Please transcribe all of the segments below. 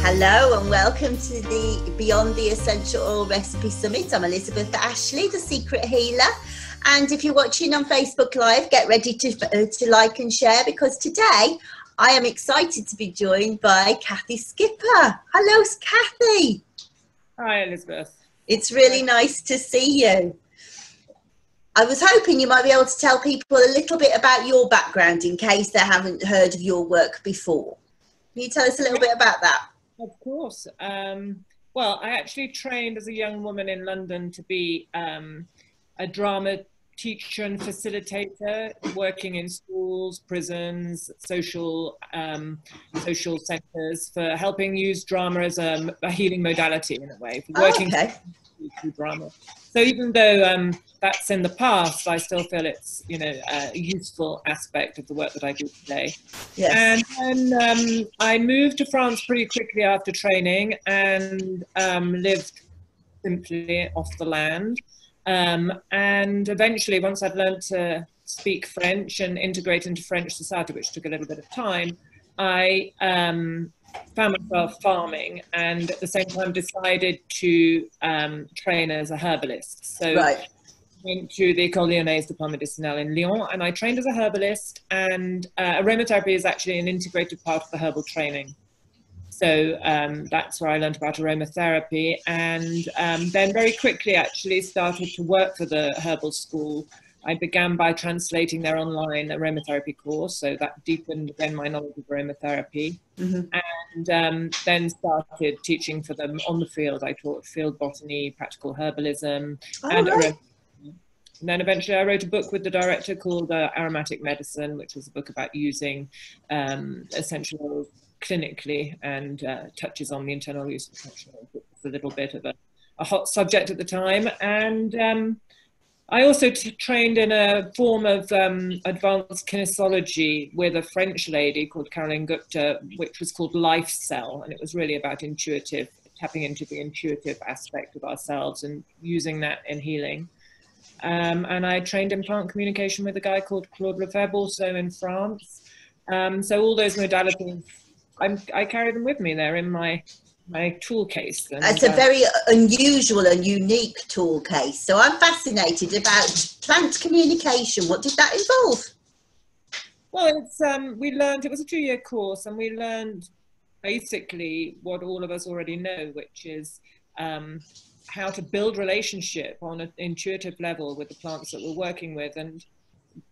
Hello and welcome to the Beyond the Essential Oil Recipe Summit. I'm Elizabeth Ashley, the Secret Healer. And if you're watching on Facebook Live, get ready to like and share, because today I am excited to be joined by Cathy Skipper. Hello, Cathy. Hi, Elizabeth. It's really nice to see you. I was hoping you might be able to tell people a little bit about your background in case they haven't heard of your work before. Can you tell us a little bit about that? Of course. Well, I actually trained as a young woman in London to be a drama teacher and facilitator, working in schools, prisons, social centres, for helping use drama as a healing modality in a way, for working through drama. So even though that's in the past, I still feel it's, you know, a useful aspect of the work that I do today. Yes. And then I moved to France pretty quickly after training and lived simply off the land. And eventually, once I'd learned to speak French and integrate into French society, which took a little bit of time, I found myself farming, and at the same time decided to train as a herbalist. So I went to the École Lyonnaise de Plantes Médicinales in Lyon, and I trained as a herbalist, and aromatherapy is actually an integrated part of the herbal training. So that's where I learned about aromatherapy, and then very quickly actually started to work for the herbal school. I began by translating their online aromatherapy course, so that deepened again my knowledge of aromatherapy. And then started teaching for them on the field. I taught field botany, practical herbalism, and aromatherapy. And then eventually I wrote a book with the director called Aromatic Medicine, which was a book about using essential oils clinically, and touches on the internal use of essential oils. It's a little bit of a hot subject at the time. And I also trained in a form of advanced kinesiology with a French lady called Caroline Gupta, which was called Life Cell. And it was really about tapping into the intuitive aspect of ourselves and using that in healing. And I trained in plant communication with a guy called Claude Lefebvre, also in France. So all those modalities, I carry them with me. They're in my tool case. And it's a very unusual and unique tool case. So I'm fascinated about plant communication. What did that involve? Well, it's we learned, it was a 2-year course, and we learned basically what all of us already know, which is how to build relationship on an intuitive level with the plants that we're working with. And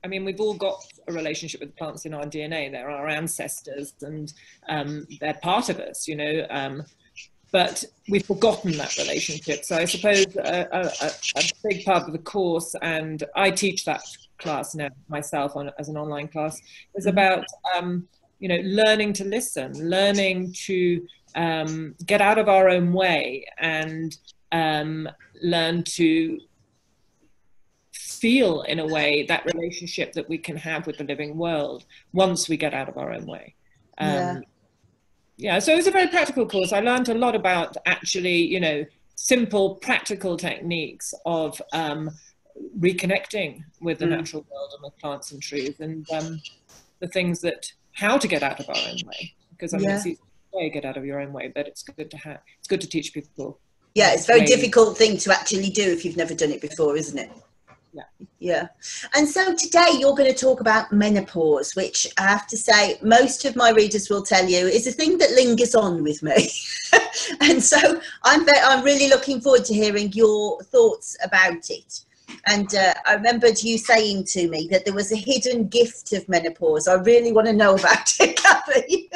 I mean, we've all got a relationship with plants in our DNA. They're our ancestors, and they're part of us, you know, but we've forgotten that relationship. So I suppose a big part of the course, and I teach that class now myself as an online class, is about, you know, learning to listen, learning to get out of our own way, and learn to feel, in a way, that relationship that we can have with the living world once we get out of our own way. Yeah, so it was a very practical course. I learned a lot about actually, you know, simple practical techniques of reconnecting with the natural world and with plants and trees, and the things that, how to get out of our own way, because I mean, it's easy to get out of your own way, but it's good to teach people. Yeah, it's a very difficult thing to actually do if you've never done it before, isn't it? Yeah. And so today you're going to talk about menopause, which I have to say most of my readers will tell you is a thing that lingers on with me. And so I'm really looking forward to hearing your thoughts about it. And I remembered you saying to me that there was a hidden gift of menopause. I really want to know about it, Cathy.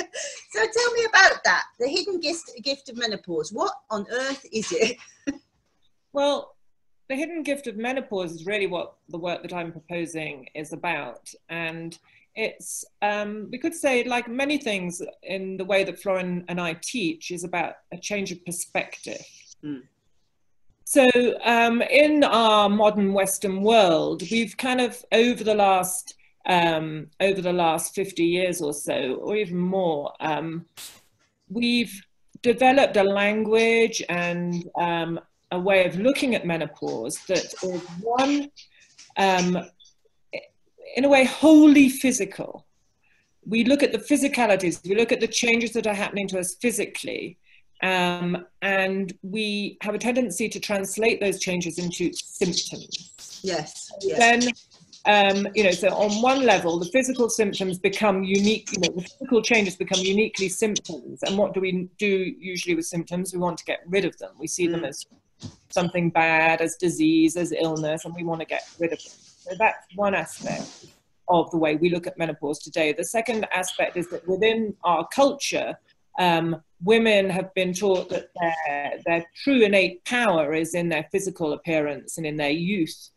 So tell me about that, the hidden gift of menopause. What on earth is it? Well, the hidden gift of menopause is really what the work that I'm proposing is about. And it's, we could say, like many things in the way that Florin and I teach, is about a change of perspective. Mm. So in our modern Western world, we've kind of, over the last 50 years or so, or even more, we've developed a language and a way of looking at menopause that is one, in a way, wholly physical. We look at the physicalities, we look at the changes that are happening to us physically, and we have a tendency to translate those changes into symptoms. Yes. Then, you know, so on one level, the physical symptoms become unique, you know, the physical changes become uniquely symptoms. And what do we do usually with symptoms? We want to get rid of them. We see them as something bad, as disease, as illness, and we want to get rid of them. So that's one aspect of the way we look at menopause today. The second aspect is that within our culture, women have been taught that their true innate power is in their physical appearance and in their youth.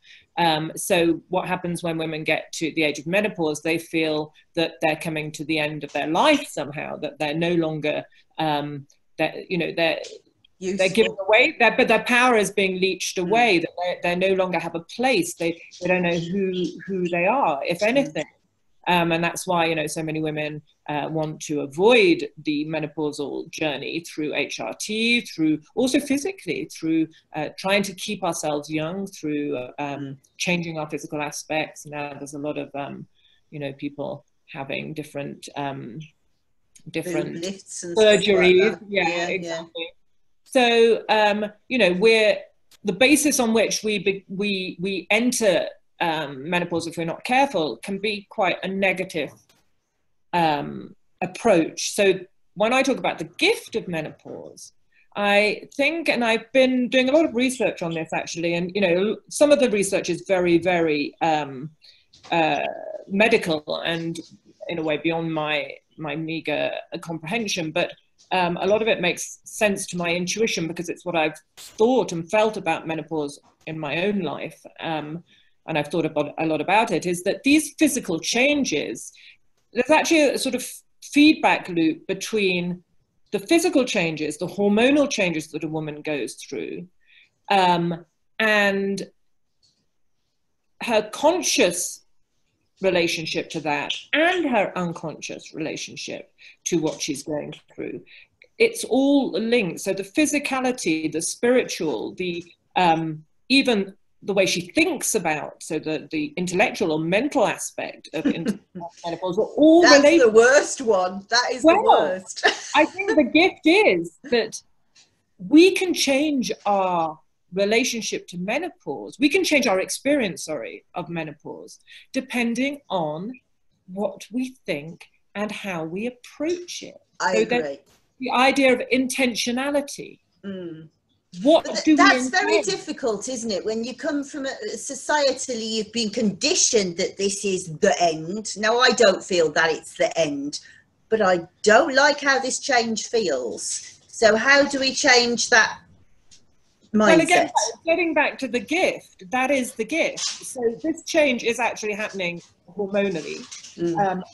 So what happens when women get to the age of menopause? They feel that they're coming to the end of their life somehow, that they're no longer, that, you know, they're giving away, but their power is being leached away, that they no longer have a place. They don't know who they are, if anything. And that's why, you know, so many women want to avoid the menopausal journey through HRT, through also physically, through trying to keep ourselves young, through changing our physical aspects. Now there's a lot of, you know, people having different lifts and surgeries. Like yeah, exactly. Yeah. So, you know, the basis on which we enter menopause, if we're not careful, can be quite a negative approach. So when I talk about the gift of menopause, I think, and I've been doing a lot of research on this actually, and you know, some of the research is very, very medical and in a way beyond my meager comprehension, but a lot of it makes sense to my intuition because it's what I've thought and felt about menopause in my own life. And I've thought about a lot about it, is that these physical changes, there's actually a sort of feedback loop between the physical changes, the hormonal changes that a woman goes through, and her conscious relationship to that and her unconscious relationship to what she's going through. It's all linked. So the physicality, the spiritual, the even the way she thinks about, so the intellectual or mental aspect of menopause are all related. That's the worst one. That is the worst. I think the gift is that we can change our relationship to menopause. We can change our experience, of menopause, depending on what we think and how we approach it. I agree. The idea of intentionality. That's very difficult, isn't it? When you come from societally, you've been conditioned that this is the end. Now, I don't feel that it's the end, but I don't like how this change feels. So how do we change that mindset? Well, again, getting back to the gift, that is the gift. So this change is actually happening hormonally,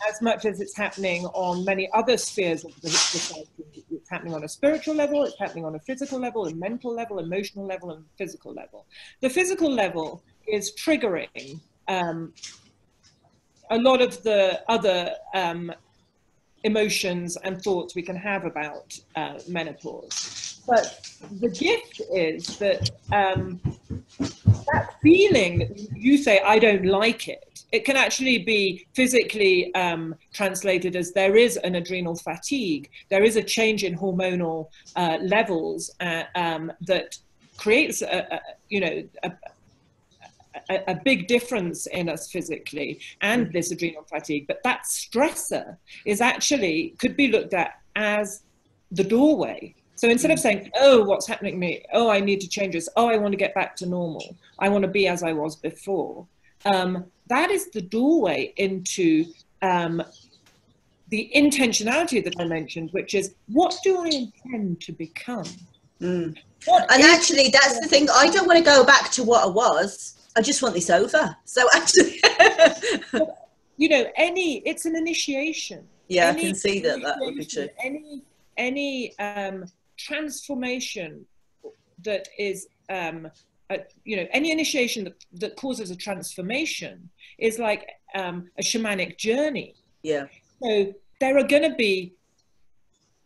as much as it's happening on many other spheres of the society. It's happening on a spiritual level, it's happening on a physical level, a mental level, emotional level, and physical level. The physical level is triggering a lot of the other emotions and thoughts we can have about menopause. But the gift is that that feeling that you say, I don't like it, it can actually be physically translated as there is an adrenal fatigue, there is a change in hormonal levels that creates a big difference in us physically, and this adrenal fatigue. But that stressor is actually, could be looked at as the doorway. So instead of saying, oh, what's happening to me? Oh, I need to change this. Oh, I want to get back to normal. I want to be as I was before. That is the doorway into the intentionality that I mentioned, which is, what do I intend to become? And actually, that's the thing. I don't want to go back to what I was. I just want this over. So actually, you know, it's an initiation. Yeah, I can see that would be true. Any transformation that is, you know, any initiation that causes a transformation is like a shamanic journey. Yeah. So there are going to be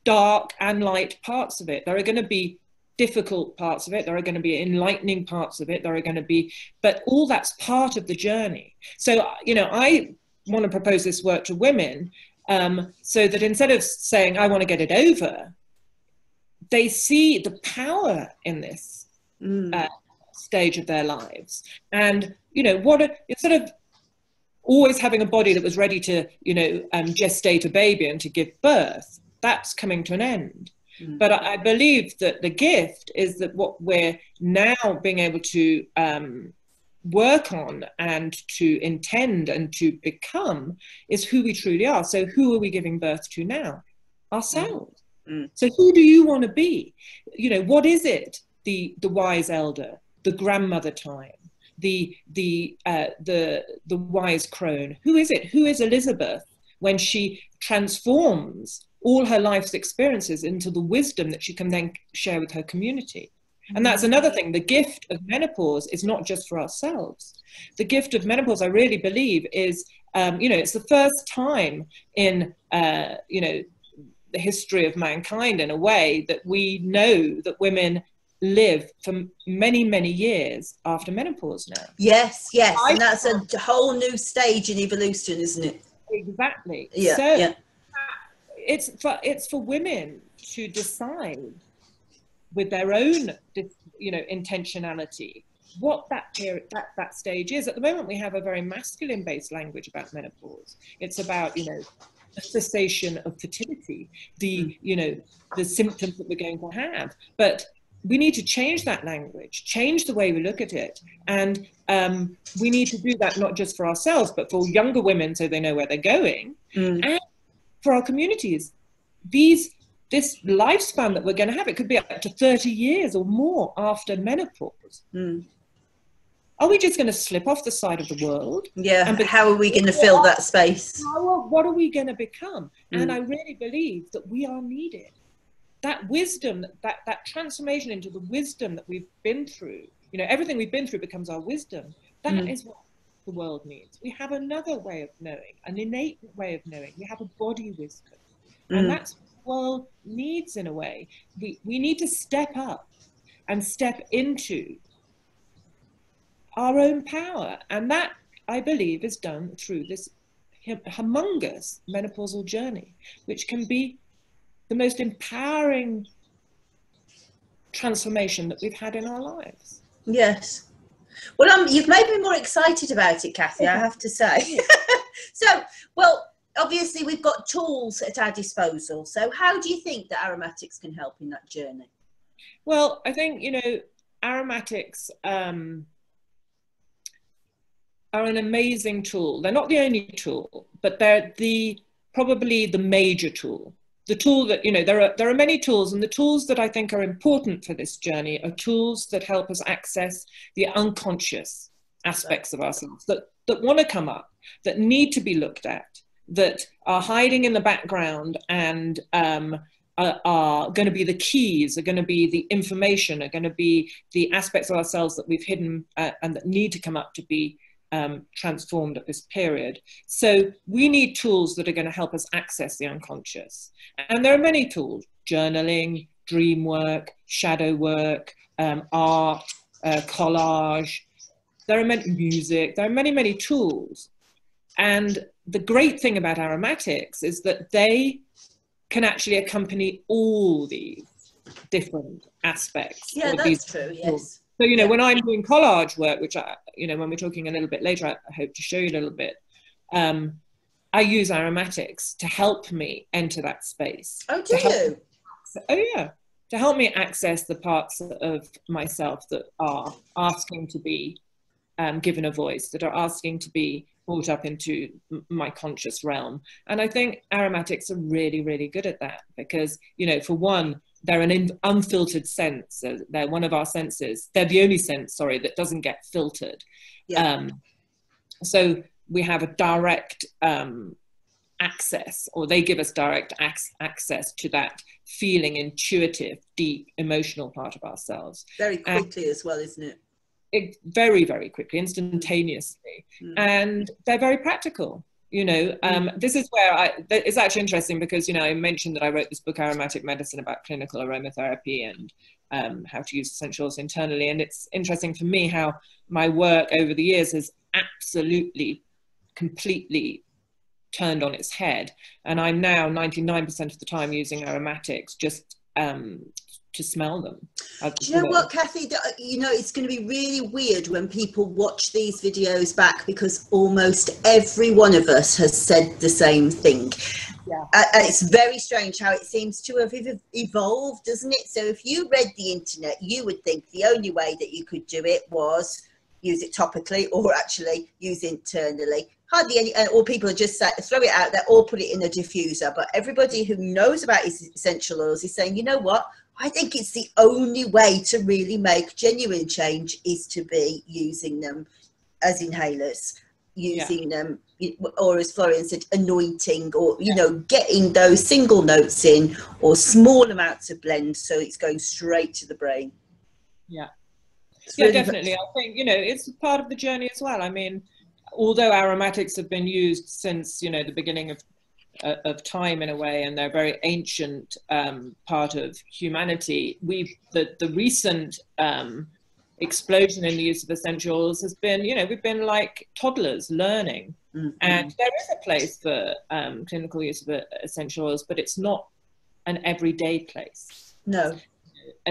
dark and light parts of it. There are going to be difficult parts of it. There are going to be enlightening parts of it. There are going to be, but all that's part of the journey. So, you know, I want to propose this work to women so that instead of saying, I want to get it over, they see the power in this stage of their lives. And, you know, instead of always having a body that was ready to, you know, gestate a baby and to give birth, that's coming to an end. But I believe that the gift is that what we're now being able to work on and to intend and to become is who we truly are. So who are we giving birth to now? Ourselves. So who do you want to be? You know, what is it? The wise elder, the grandmother time, the wise crone. Who is it? Who is Elizabeth when she transforms all her life's experiences into the wisdom that she can then share with her community? And that's another thing. The gift of menopause is not just for ourselves. The gift of menopause, I really believe, is, you know, it's the first time in, you know, the history of mankind, in a way, that we know that women live for many, many years after menopause now. Yes, yes. And that's a whole new stage in evolution, isn't it? Exactly. Yeah. So yeah. It's for women to decide with their own, you know, intentionality what that period, that stage is. At the moment, we have a very masculine-based language about menopause. It's about, you know, a cessation of fertility, you know, the symptoms that we're going to have. But we need to change that language, change the way we look at it. And we need to do that not just for ourselves, but for younger women so they know where they're going. And for our communities. This lifespan that we're going to have, it could be up to 30 years or more after menopause. Are we just going to slip off the side of the world? Yeah, and how are we going to fill that space? What are we going to become? And I really believe that we are needed. That wisdom, that transformation into the wisdom that we've been through, you know, everything we've been through becomes our wisdom. That is what the world needs. We have another way of knowing, an innate way of knowing. We have a body wisdom. And that's what the world needs, in a way. We need to step up and step into our own power. And that, I believe, is done through this humongous menopausal journey, which can be the most empowering transformation that we've had in our lives. Yes. Well, you've made me more excited about it, Cathy, I have to say. So, well, obviously we've got tools at our disposal. So how do you think that aromatics can help in that journey? Well, I think, you know, aromatics are an amazing tool. They're not the only tool, but they're probably the major tool. The tool that, you know, there are many tools, and the tools that I think are important for this journey are tools that help us access the unconscious aspects of ourselves that want to come up, that need to be looked at, that are hiding in the background and are going to be the keys, are going to be the information, are going to be the aspects of ourselves that we've hidden and that need to come up to be transformed at this period. So we need tools that are going to help us access the unconscious. And there are many tools: journaling, dream work, shadow work, art, collage. There are many, music. There are many, many tools. And the great thing about aromatics is that they can actually accompany all these different aspects. Yeah, that's true, yes. So, you know, when I'm doing collage work, which you know, when we're talking a little bit later, I hope to show you a little bit, I use aromatics to help me enter that space. Oh, do you? Oh, yeah. to help me access the parts of myself that are asking to be given a voice, that are asking to be brought up into my conscious realm. And I think aromatics are really, really good at that because, you know, for one, they're an unfiltered sense. So they're one of our senses. They're the only sense, sorry, that doesn't get filtered. Yeah. So we have a direct access, or they give us direct access to that feeling, intuitive, deep, emotional part of ourselves. Very quickly as well, isn't it? Very, very quickly, instantaneously. And they're very practical. You know, this is where it's actually interesting because, you know, I mentioned that I wrote this book, Aromatic Medicine, about clinical aromatherapy and how to use essential oils internally. And it's interesting for me how my work over the years has absolutely, completely turned on its head. And I'm now 99% of the time using aromatics just to smell them. Do you know what, Cathy? You know, it's going to be really weird when people watch these videos back because almost every one of us has said the same thing. Yeah. It's very strange how it seems to have evolved, doesn't it? So if you read the internet, you would think the only way that you could do it was use it topically or actually use internally. Hardly any, or people are just throw it out there or put it in a diffuser. But everybody who knows about essential oils is saying, you know what? I think it's the only way to really make genuine change is to be using them as inhalers, using them, or as Florian said, anointing, or, you know, getting those single notes in or small amounts of blend so it's going straight to the brain. Yeah. Yeah, definitely. I think, you know, it's part of the journey as well. I mean, although aromatics have been used since, you know, the beginning of time in a way, and they're a very ancient part of humanity, the recent explosion in the use of essential oils has been, you know, we've been like toddlers learning. And there is a place for clinical use of essential oils, but it's not an everyday place. No.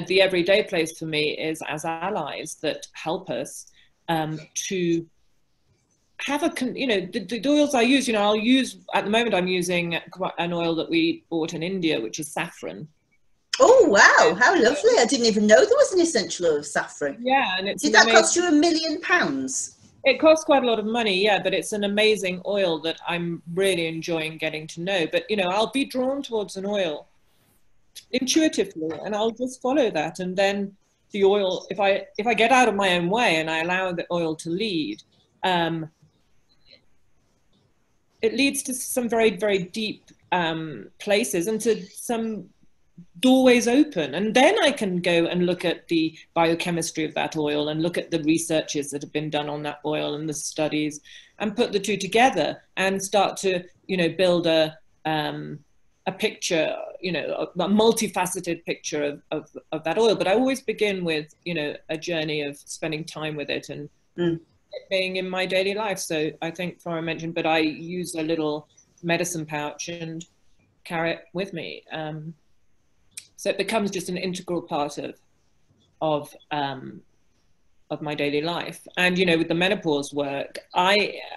The everyday place for me is as allies that help us to have you know, the oils I use, you know, I'll use, at the moment I'm using an oil that we bought in India, which is saffron. Oh, wow. How lovely. I didn't even know there was an essential oil of saffron. Yeah. And did that cost you £1 million? It costs quite a lot of money, yeah, but it's an amazing oil that I'm really enjoying getting to know. But, you know, I'll be drawn towards an oil intuitively and I'll just follow that. And then the oil, if I get out of my own way and I allow the oil to lead, it leads to some very, very deep places and to some doorways open. And then I can go and look at the biochemistry of that oil and look at the researches that have been done on that oil and the studies and put the two together and start to, you know, build a picture, you know, a multifaceted picture of that oil. But I always begin with, you know, a journey of spending time with it and being in my daily life. So I think Flora mentioned, but I use a little medicine pouch and carry it with me. So it becomes just an integral part of my daily life. And, you know, with the menopause work,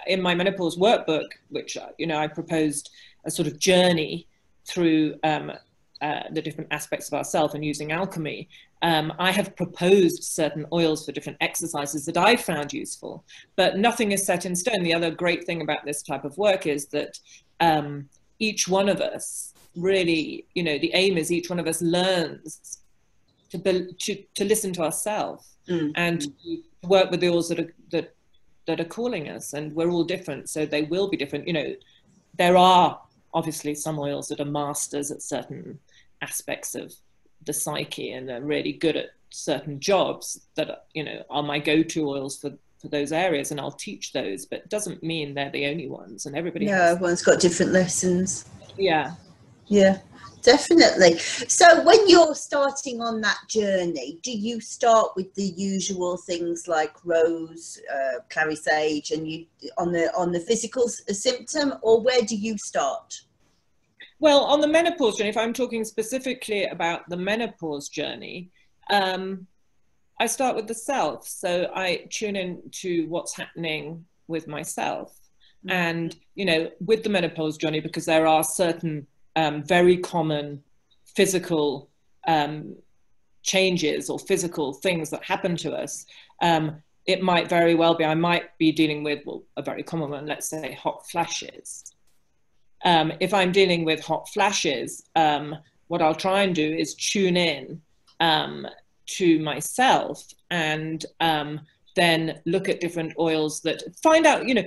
in my menopause workbook, which, you know, I proposed a sort of journey through the different aspects of ourself and using alchemy. I have proposed certain oils for different exercises that I found useful, but nothing is set in stone. The other great thing about this type of work is that each one of us really, you know, the aim is each one of us learns to listen to ourselves and to work with the oils that are calling us, and we're all different, so they will be different. You know, there are obviously some oils that are masters at certain aspects of the psyche and are really good at certain jobs that, you know, are my go-to oils for those areas, and I'll teach those, but it doesn't mean they're the only ones, and everybody everyone's got different lessons. Yeah, definitely. So when you're starting on that journey, do you start with the usual things like rose, clary sage, and you on the physical symptom, or where do you start? Well, on the menopause journey, if I'm talking specifically about the menopause journey, I start with the self. So I tune in to what's happening with myself. And, you know, with the menopause journey, because there are certain very common physical changes or physical things that happen to us, it might very well be, I might be dealing with, well, a very common one, let's say hot flashes. If I'm dealing with hot flashes, what I'll try and do is tune in to myself, and then look at different oils that find out, you know,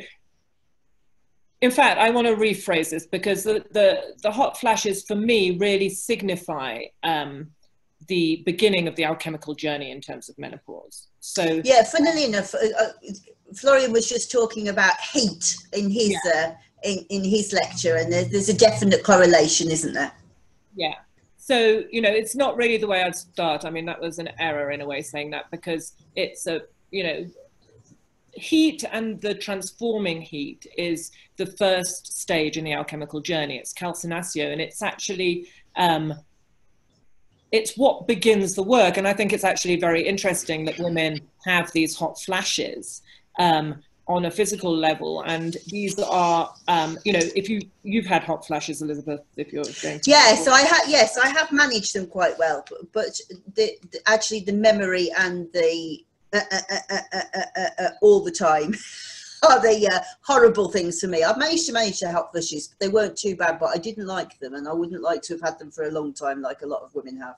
in fact, I want to rephrase this, because the hot flashes for me really signify the beginning of the alchemical journey in terms of menopause. So yeah, funnily enough, Florian was just talking about heat in his in his lecture, and there's a definite correlation, isn't there? Yeah. So, you know, it's not really the way I'd start. I mean, that was an error in a way saying that, because it's a, you know, heat and the transforming heat is the first stage in the alchemical journey. It's calcinatio, and it's actually, it's what begins the work. And I think it's actually very interesting that women have these hot flashes on a physical level, and these are, you know, if you've had hot flashes, Elizabeth, if you're going to. Yes, I have managed them quite well, but actually the memory and the all the time are the horrible things for me. I've managed to manage the hot flushes, but they weren't too bad, but I didn't like them, and I wouldn't like to have had them for a long time like a lot of women have.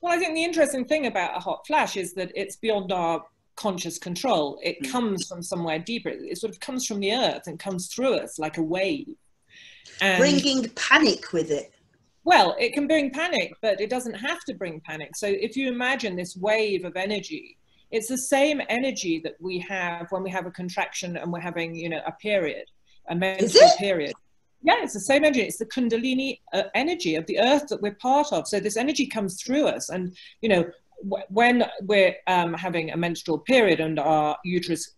Well, I think the interesting thing about a hot flash is that it's beyond our conscious control. It comes from somewhere deeper. It sort of comes from the earth and comes through us like a wave. And bringing panic with it. Well, it can bring panic, but it doesn't have to bring panic. So if you imagine this wave of energy, it's the same energy that we have when we have a contraction and we're having, you know, a period, a menstrual period. Yeah, it's the same energy. It's the Kundalini energy of the earth that we're part of. So this energy comes through us. And, you know, when we're having a menstrual period and our uterus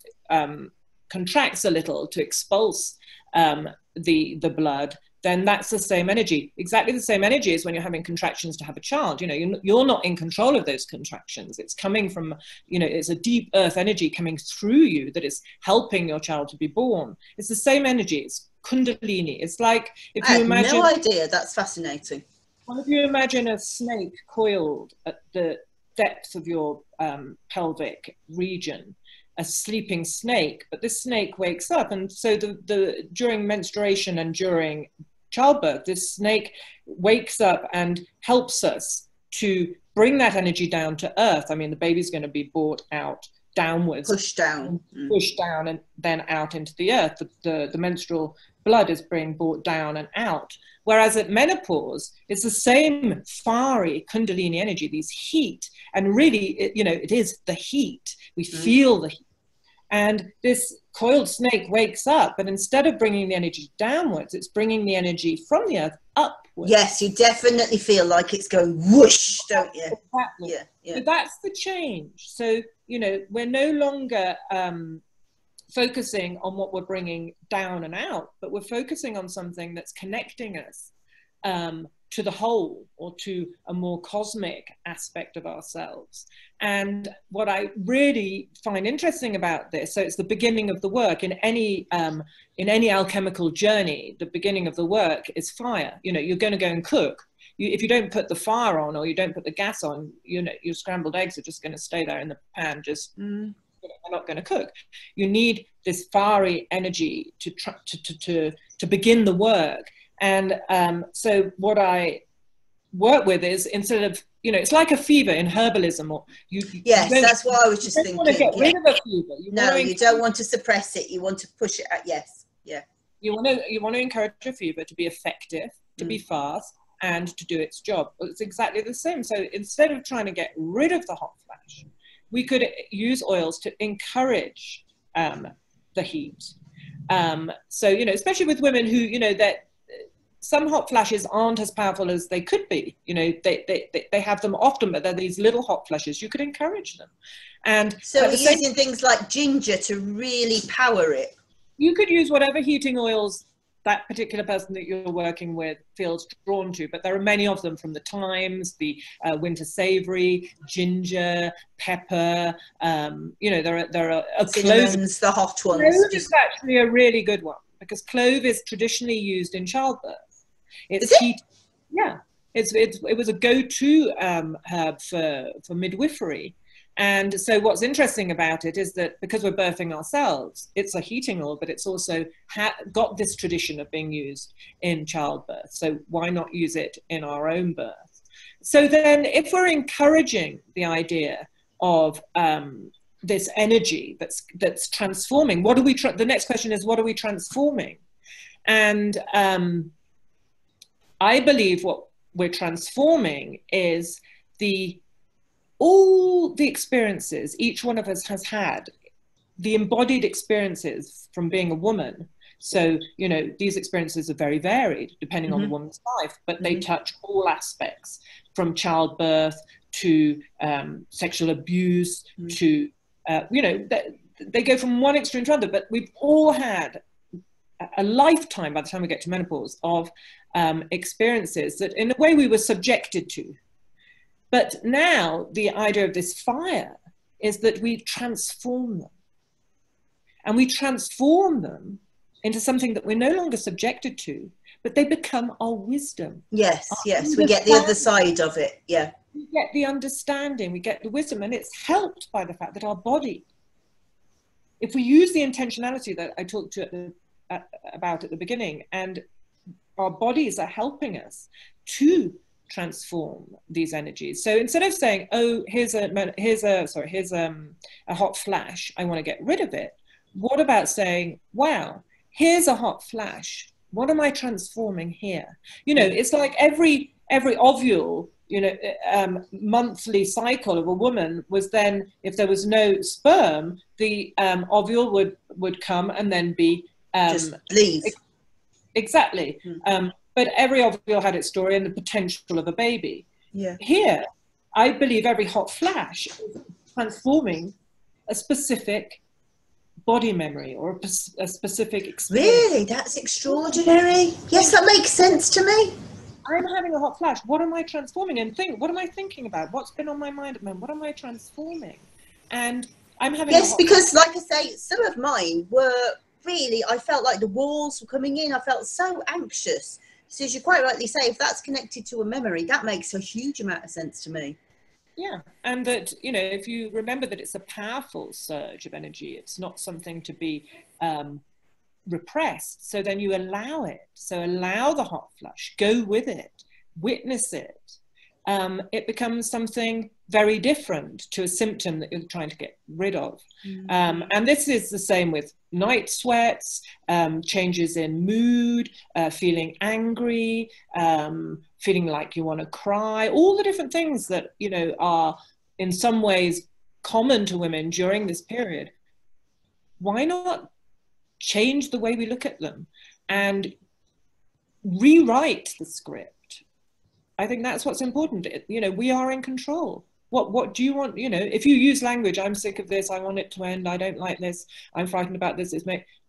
contracts a little to expulse the blood, then that's the same energy, exactly the same energy as when you're having contractions to have a child. You know, you're not in control of those contractions. It's coming from, you know, it's a deep earth energy coming through you that is helping your child to be born. It's the same energy. It's Kundalini. It's like, if you imagine, no idea. That's fascinating. Well, if you imagine a snake coiled at the depth of your pelvic region, a sleeping snake, but this snake wakes up, and so during menstruation and during childbirth, this snake wakes up and helps us to bring that energy down to earth. I mean, the baby's going to be brought out downwards, pushed down and then out into the earth. The menstrual blood is being brought down and out. Whereas at menopause, it's the same fiery Kundalini energy, these heat, and really, you know, it is the heat. We feel the heat. And this coiled snake wakes up, but instead of bringing the energy downwards, it's bringing the energy from the earth upwards. Yes, you definitely feel like it's going whoosh, don't you? Exactly. Yeah. So that's the change. So, you know, we're no longer focusing on what we're bringing down and out, but we're focusing on something that's connecting us to the whole, or to a more cosmic aspect of ourselves. And what I really find interesting about this, so it's the beginning of the work in any alchemical journey. The beginning of the work is fire. You know, you're going to go and cook. If you don't put the fire on, or you don't put the gas on, you know, your scrambled eggs are just going to stay there in the pan, just you know, they're not going to cook. You need this fiery energy to begin the work. And so what I work with is, instead of, you know, it's like a fever in herbalism, or yes, that's what I was just thinking. You want to get rid of a fever. You don't want to suppress it. You want to push it out. Yes, yeah. You want to encourage a fever to be effective, to be fast, and to do its job. Well, it's exactly the same. So instead of trying to get rid of the hot flash, we could use oils to encourage the heat. So, you know, especially with women who, you know, that some hot flashes aren't as powerful as they could be. You know, they have them often, but they're these little hot flashes. You could encourage them. And so we're using things like ginger to really power it. You could use whatever heating oils that particular person that you're working with feels drawn to, but there are many of them, from the thymes, the winter savory, ginger, pepper. You know, there are cinnamons, the hot ones. Clove is actually a really good one, because clove is traditionally used in childbirth. It's it was a go-to herb for midwifery. And so what's interesting about it is that because we're birthing ourselves, it's a heating oil, but it's also got this tradition of being used in childbirth. So why not use it in our own birth? So then if we're encouraging the idea of this energy that's transforming, what are we, the next question is, what are we transforming? And I believe what we're transforming is all the experiences each one of us has had, the embodied experiences from being a woman. So, you know, these experiences are very varied depending on the woman's life, but they touch all aspects, from childbirth to sexual abuse to, you know, they go from one extreme to another, but we've all had a lifetime, by the time we get to menopause, of experiences that in a way we were subjected to. But now the idea of this fire is that we transform them. And we transform them into something that we're no longer subjected to, but they become our wisdom. Yes, yes, we get the other side of it, yeah. We get the understanding, we get the wisdom, and it's helped by the fact that our body, if we use the intentionality that I talked about at the beginning, and our bodies are helping us to transform these energies. So instead of saying, oh, here's a hot flash, I want to get rid of it, what about saying, wow, here's a hot flash, what am I transforming here? You know, it's like every ovule, you know, monthly cycle of a woman was then, if there was no sperm, the ovule would come and then be just leave. Exactly. But every ovule had its story and the potential of a baby. Yeah. Here, I believe every hot flash is transforming a specific body memory or a specific experience. Really? That's extraordinary. Yes, that makes sense to me. I'm having a hot flash. What am I transforming? And what am I thinking about? What's been on my mind at the moment? What am I transforming? And I'm having yes, because like I say, some of mine were really, I felt like the walls were coming in. I felt so anxious. So as you quite rightly say, if that's connected to a memory, that makes a huge amount of sense to me. Yeah, and that, you know, if you remember that it's a powerful surge of energy, it's not something to be repressed. So then you allow it. So allow the hot flush, go with it, witness it. It becomes something very different to a symptom that you're trying to get rid of. And this is the same with night sweats, changes in mood, feeling angry, feeling like you want to cry, all the different things that, you know, are in some ways common to women during this period. Why not change the way we look at them and rewrite the script? I think that's what's important. You know, we are in control. What do you want? You know, if you use language, I'm sick of this, I want it to end, I don't like this, I'm frightened about this,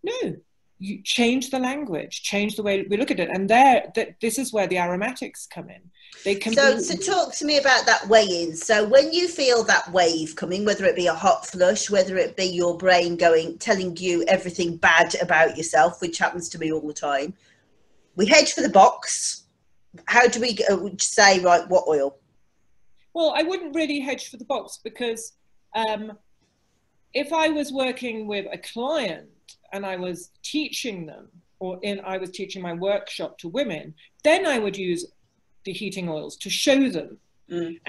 no, you change the language, change the way we look at it. And this is where the aromatics come in. They can so talk to me about that weigh-in. So when you feel that wave coming, whether it be a hot flush, whether it be your brain telling you everything bad about yourself, which happens to me all the time, we hedge for the box. How do we say, right, what oil? Well, I wouldn't really hedge for the box, because if I was working with a client and I was teaching them, I was teaching my workshop to women, then I would use the heating oils to show them. And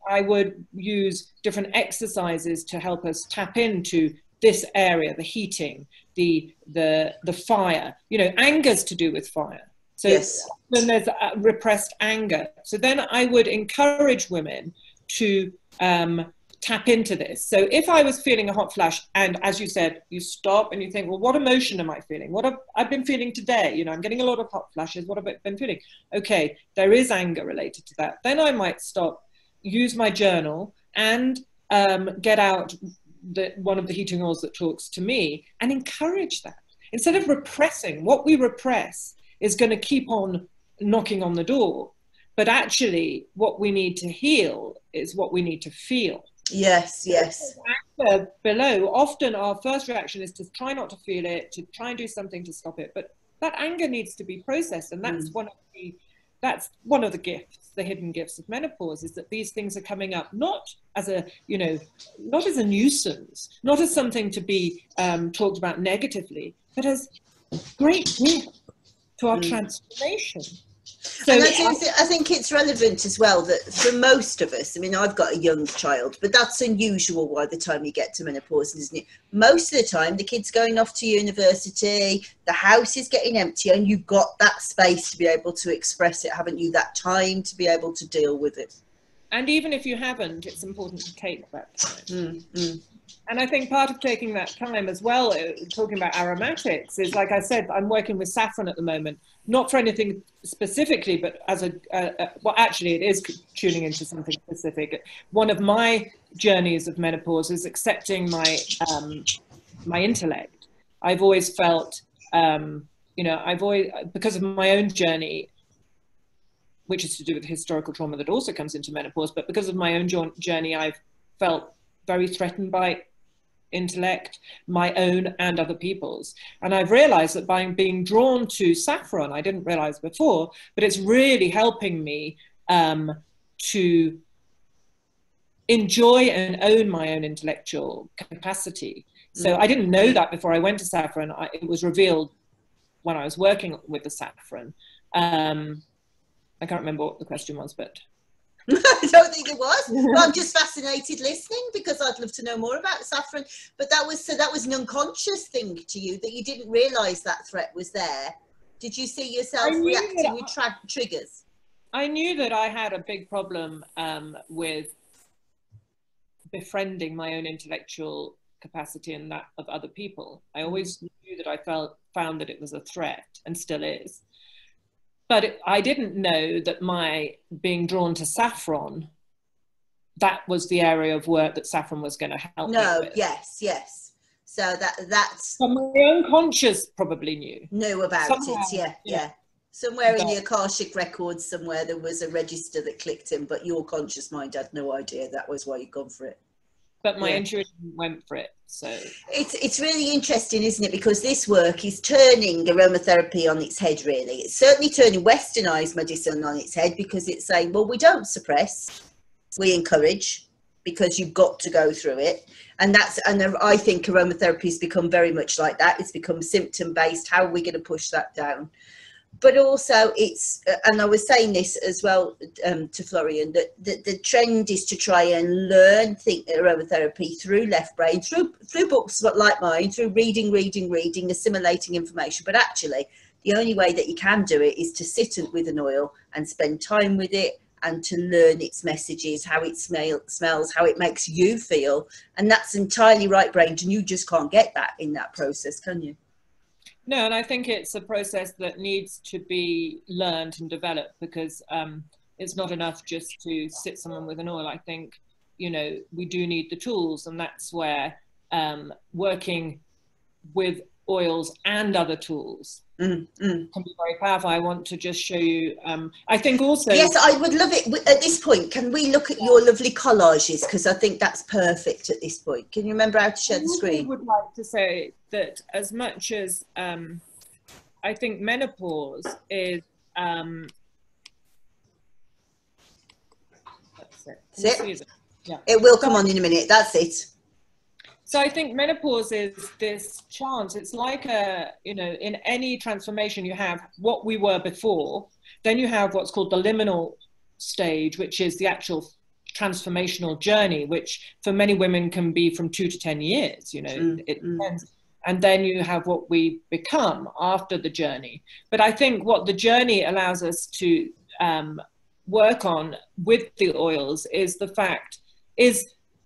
I would use different exercises to help us tap into this area, the heating, the fire. You know, anger's to do with fire. So yes. Then there's repressed anger. So then I would encourage women to tap into this. So if I was feeling a hot flash, and as you said, you stop and you think, well, what emotion am I feeling? What have I been feeling today? You know, I'm getting a lot of hot flashes. What have I been feeling? Okay, there is anger related to that. Then I might stop, use my journal, and get out one of the heating oils that talks to me and encourage that. Instead of repressing, what we repress is going to keep on knocking on the door. But actually, what we need to heal is what we need to feel. Yes, yes. Anger below, often our first reaction is to try not to feel it, to try and do something to stop it. But that anger needs to be processed. And that's one of the that's one of the gifts, the hidden gifts of menopause, is that these things are coming up not as a, you know, not as a nuisance, not as something to be talked about negatively, but as great gifts to our transformation. So and I think it's relevant as well that for most of us, I mean, I've got a young child, but that's unusual by the time you get to menopause, isn't it? Most of the time, the kid's going off to university, the house is getting empty, and you've got that space to be able to express it, haven't you? That time to be able to deal with it. And even if you haven't, it's important to take that time. And I think part of taking that time as well, talking about aromatics, is, like I said, I'm working with saffron at the moment, not for anything specifically, but as well, actually it is tuning into something specific. One of my journeys of menopause is accepting my, my intellect. I've always felt, you know, because of my own journey, which is to do with historical trauma that also comes into menopause, but because of my own journey, I've felt very threatened by intellect, my own and other people's. And I've realized that by being drawn to saffron, I didn't realize before, but it's really helping me to enjoy and own my own intellectual capacity. So I didn't know that before I went to saffron. It was revealed when I was working with the saffron. I can't remember what the question was, but I don't think it was. Well, I'm just fascinated listening because I'd love to know more about saffron. But that was an unconscious thing to you that you didn't realise that threat was there. Did you see yourself reacting with triggers? I knew that I had a big problem with befriending my own intellectual capacity and that of other people. I always knew that I found that it was a threat, and still is. But I didn't know that my being drawn to saffron, that was the area of work that saffron was going to help me with. Yes. So that's... But my own conscious probably knew about it, yeah. Somewhere in the Akashic records, somewhere there was a register that clicked in, but your conscious mind had no idea that was why you'd gone for it. But my intuition went for it. So it's really interesting, isn't it? Because this work is turning aromatherapy on its head, really. It's certainly turning westernized medicine on its head, because it's saying, well, we don't suppress, we encourage, because you've got to go through it. And I think aromatherapy has become very much like that. It's become symptom based. How are we going to push that down? But also it's, and I was saying this as well to Florian, that the trend is to try and learn aromatherapy through left brain, through books like mine, through reading, assimilating information. But actually, the only way that you can do it is to sit with an oil and spend time with it, and to learn its messages, how it smells, how it makes you feel. And that's entirely right-brained, and you just can't get that in that process, can you? No, and I think it's a process that needs to be learned and developed, because it's not enough just to sit someone with an oil. I think, you know, we do need the tools, and that's where working with oils and other tools can be very powerful. I want to just show you, I think also... Yes, I would love it. At this point, can we look at your lovely collages? Because I think that's perfect at this point. Can you remember how to share the screen? I would like to say that as much as I think menopause is... that's it. Yeah. It will come on in a minute. That's it. So I think menopause is this chance. It's like you know, in any transformation you have what we were before, then you have what's called the liminal stage, which is the actual transformational journey, which for many women can be from 2 to 10 years, you know, it depends. And then you have what we become after the journey. But I think what the journey allows us to work on with the oils is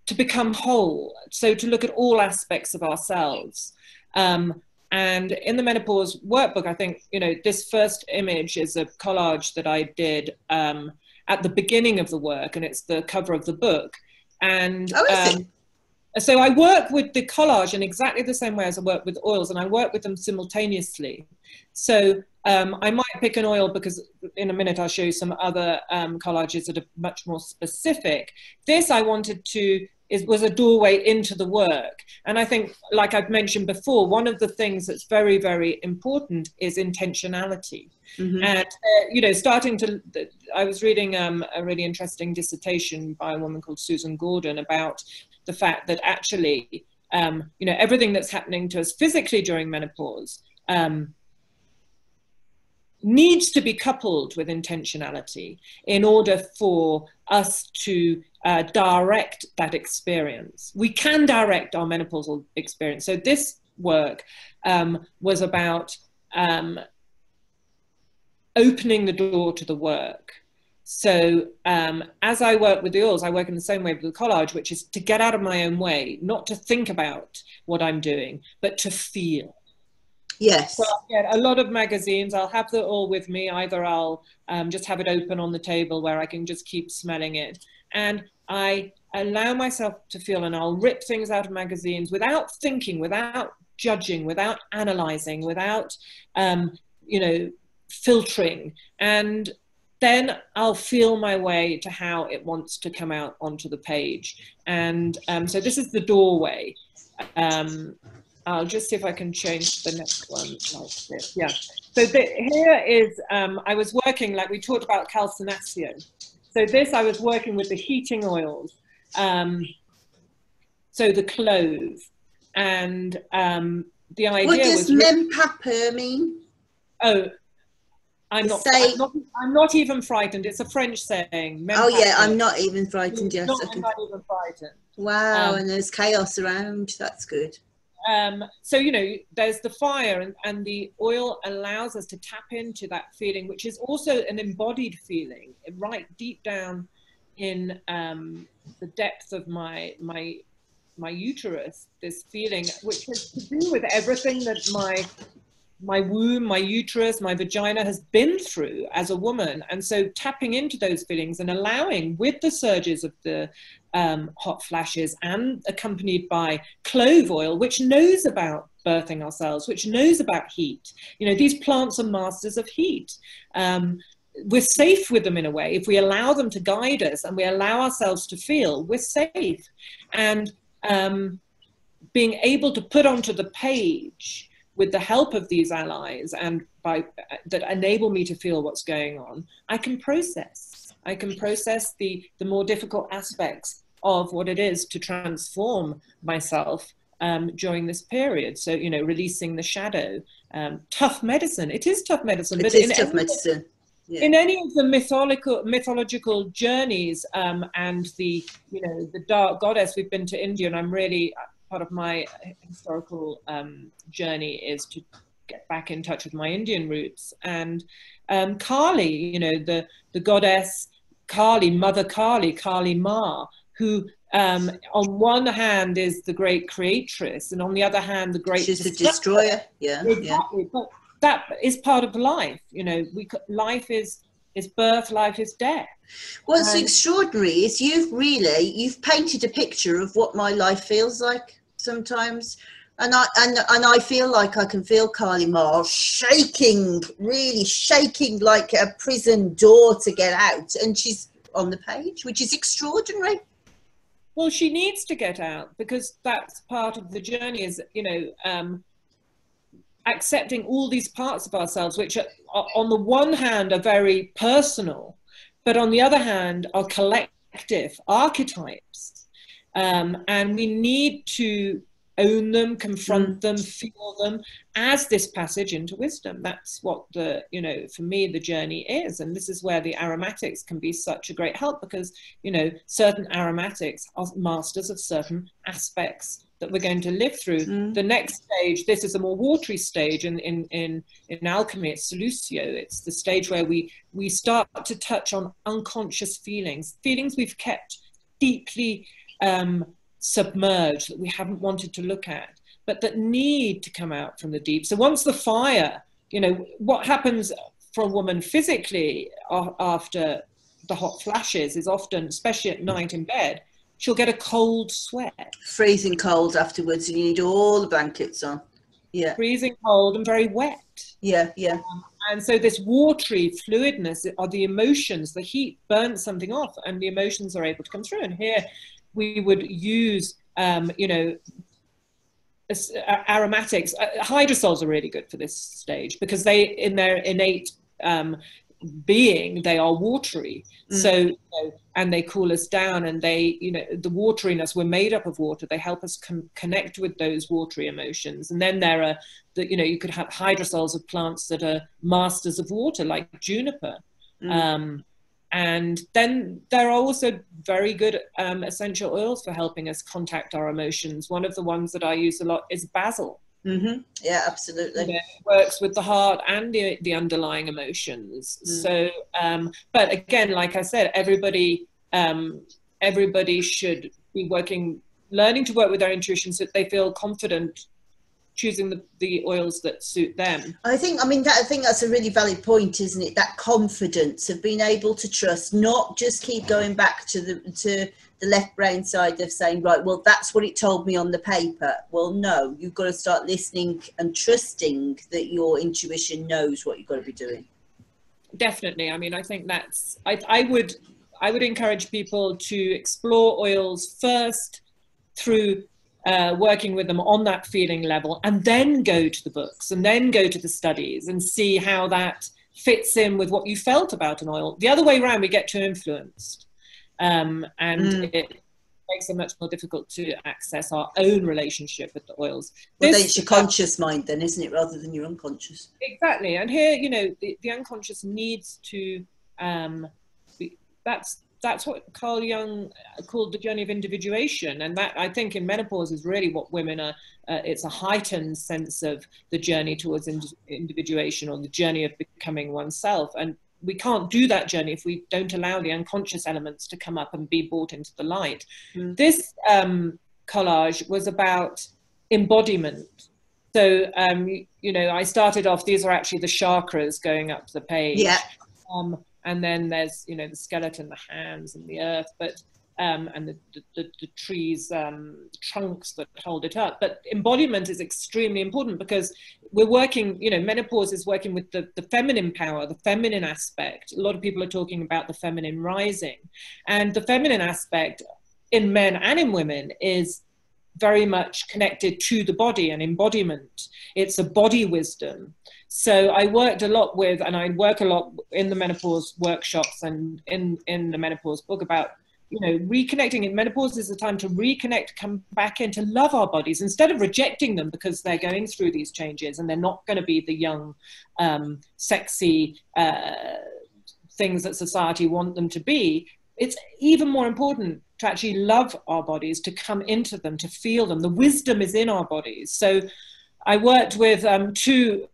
to become whole, so to look at all aspects of ourselves. And in the menopause workbook, I think, you know, this first image is a collage that I did at the beginning of the work, and it's the cover of the book. And so I work with the collage in exactly the same way as I work with oils, and I work with them simultaneously. So I might pick an oil, because in a minute I'll show you some other collages that are much more specific. This I wanted to was a doorway into the work. And I think, like I've mentioned before, one of the things that's very, very important is intentionality. And, I was reading a really interesting dissertation by a woman called Susan Gordon about the fact that actually, everything that's happening to us physically during menopause needs to be coupled with intentionality in order for us to direct that experience. We can direct our menopausal experience. So this work was about opening the door to the work. So as I work with the oils, I work in the same way with the collage, which is to get out of my own way, not to think about what I'm doing, but to feel. Yes. So I'll get a lot of magazines. I'll have the oil with me. Either I'll just have it open on the table where I can just keep smelling it. And I allow myself to feel, and I'll rip things out of magazines without thinking, without judging, without analyzing, without, filtering. And then I'll feel my way to how it wants to come out onto the page. And so this is the doorway. I'll just see if I can change the next one like this. Yeah. So here is, I was working, like we talked about calcinaceo. So this, I was working with the heating oils. So the clove. And the idea was... What does Mempapur mean? Oh, I'm not even frightened. It's a French saying. Oh yeah, I'm not even frightened. Yes, I'm not even frightened. Wow, and there's chaos around. That's good. So, there's the fire, and the oil allows us to tap into that feeling, which is also an embodied feeling, right deep down in the depth of my uterus, this feeling, which has to do with everything that my womb, my uterus, my vagina has been through as a woman. And so tapping into those feelings and allowing, with the surges of the hot flashes and accompanied by clove oil, which knows about birthing ourselves, which knows about heat. These plants are masters of heat. We're safe with them in a way. If we allow them to guide us and we allow ourselves to feel, we're safe. And being able to put onto the page, with the help of these allies and that enable me to feel what's going on, I can process the more difficult aspects of what it is to transform myself during this period. So, releasing the shadow, tough medicine. It is tough medicine. It is tough medicine. Yeah. In any of the mythological journeys and the dark goddess, we've been to India, and I'm really... part of my historical journey is to get back in touch with my Indian roots. And Kali, the goddess Kali, Mother Kali, Kali Ma, who on one hand is the great creatress, and on the other hand, the great She's the destroyer. Yeah, exactly. Yeah. But that is part of life. Life is birth, life is death. What's extraordinary is you've painted a picture of what my life feels like sometimes, and I feel like I can feel Kali Ma shaking, really shaking like a prison door to get out, and she's on the page, which is extraordinary. Well, she needs to get out, because that's part of the journey, is accepting all these parts of ourselves, which are, on the one hand, are very personal, but on the other hand are collective archetypes, and we need to own them, confront them, feel them as this passage into wisdom. That's what for me, the journey is. And this is where the aromatics can be such a great help, because, certain aromatics are masters of certain aspects that we're going to live through. The next stage, this is a more watery stage in alchemy, it's Solucio. It's the stage where we start to touch on unconscious feelings we've kept deeply submerged, that we haven't wanted to look at, but that need to come out from the deep. So once the fire, what happens for a woman physically after the hot flashes is often, especially at night in bed, she'll get a cold sweat. Freezing cold afterwards, and you need all the blankets on. Yeah. Freezing cold and very wet. Yeah. And so this watery fluidness are the emotions. The heat burns something off, and the emotions are able to come through. And here, we would use, you know, aromatics. Hydrosols are really good for this stage because they, in their innate being, they are watery. So, you know, and they cool us down, and they, you know, the wateriness, we're made up of water. They help us connect with those watery emotions. And then there are, you know, you could have hydrosols of plants that are masters of water, like juniper. And then there are also very good essential oils for helping us contact our emotions. One of the ones that I use a lot is basil. Yeah, absolutely. You know, it works with the heart and the underlying emotions. So, but again, like I said, everybody should be learning to work with their intuition so that they feel confident choosing the oils that suit them. I think that's a really valid point, isn't it? That confidence of being able to trust, not just keep going back to the left brain side of saying, right, well, that's what it told me on the paper. Well, no, you've got to start listening and trusting that your intuition knows what you've got to be doing. Definitely. I mean, I think that's, I would encourage people to explore oils first through working with them on that feeling level, and then go to the books, and then go to the studies and see how that fits in with what you felt about an oil. The other way around, we get too influenced, and it makes it much more difficult to access our own relationship with the oils. Well, then it's your conscious mind then, isn't it, rather than your unconscious? Exactly. And here, you know, the unconscious needs to that's what Carl Jung called the journey of individuation. And that, I think, in menopause is really what women are, it's a heightened sense of the journey towards individuation, or the journey of becoming oneself. And we can't do that journey if we don't allow the unconscious elements to come up and be brought into the light. This collage was about embodiment. So, you know, I started off, these are actually the chakras going up the page. Yeah. And then there's, you know, the skeleton, the hands, and the earth, but and the trees, trunks that hold it up. But embodiment is extremely important because we're working, you know, menopause is working with the feminine power, the feminine aspect. A lot of people are talking about the feminine rising, and the feminine aspect in men and in women is very much connected to the body and embodiment. It's a body wisdom. So I worked a lot with, and I work a lot in the menopause workshops and in the menopause book about, you know, reconnecting. In menopause is the time to reconnect, come back in, to love our bodies instead of rejecting them because they're going through these changes and they're not going to be the young, sexy things that society want them to be. It's even more important to actually love our bodies, to come into them, to feel them. The wisdom is in our bodies. So I worked with two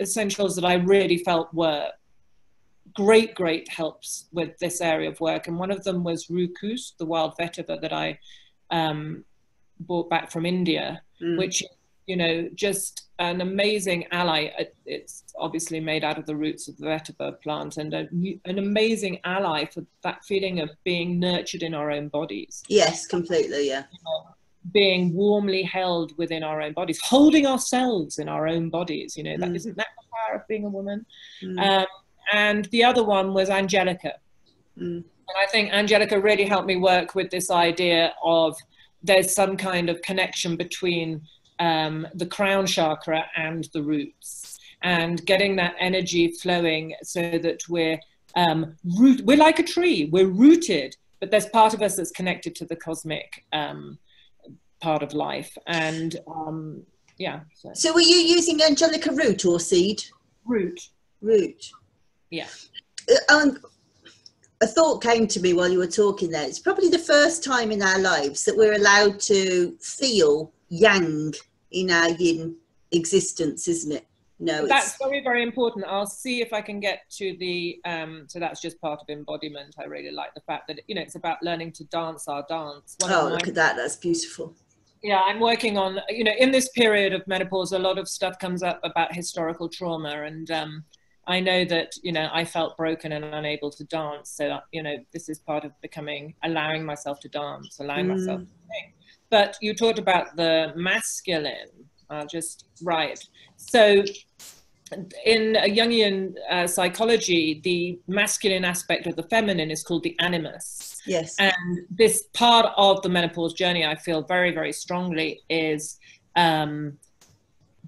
essentials that I really felt were great helps with this area of work. And one of them was Rucus, the wild vetiver that I brought back from India, which, you know, just an amazing ally. It's obviously made out of the roots of the vetiver plant, and an amazing ally for that feeling of being nurtured in our own bodies. Yes, completely, yeah. You know, being warmly held within our own bodies, holding ourselves in our own bodies, you know, that isn't that the power of being a woman? And the other one was Angelica. And I think Angelica really helped me work with this idea of there's some kind of connection between the crown chakra and the roots, and getting that energy flowing so that we're like a tree, we're rooted, but there's part of us that's connected to the cosmic part of life. And yeah. So were you using Angelica root or seed? Root. Yeah. A thought came to me while you were talking there. It's probably the first time in our lives that we're allowed to feel yang in our yin existence, isn't it? No, that's very important. I'll see if I can get to the so that's just part of embodiment. I really like the fact that, you know, it's about learning to dance our dance. Look at that, that's beautiful. Yeah, I'm working on, you know, in this period of menopause, a lot of stuff comes up about historical trauma, and I know that, you know, I felt broken and unable to dance. So, you know, this is part of allowing myself to dance, allowing myself to sing. But you talked about the masculine, right. So in Jungian psychology, the masculine aspect of the feminine is called the animus. Yes. And this part of the menopause journey, I feel very, very strongly, is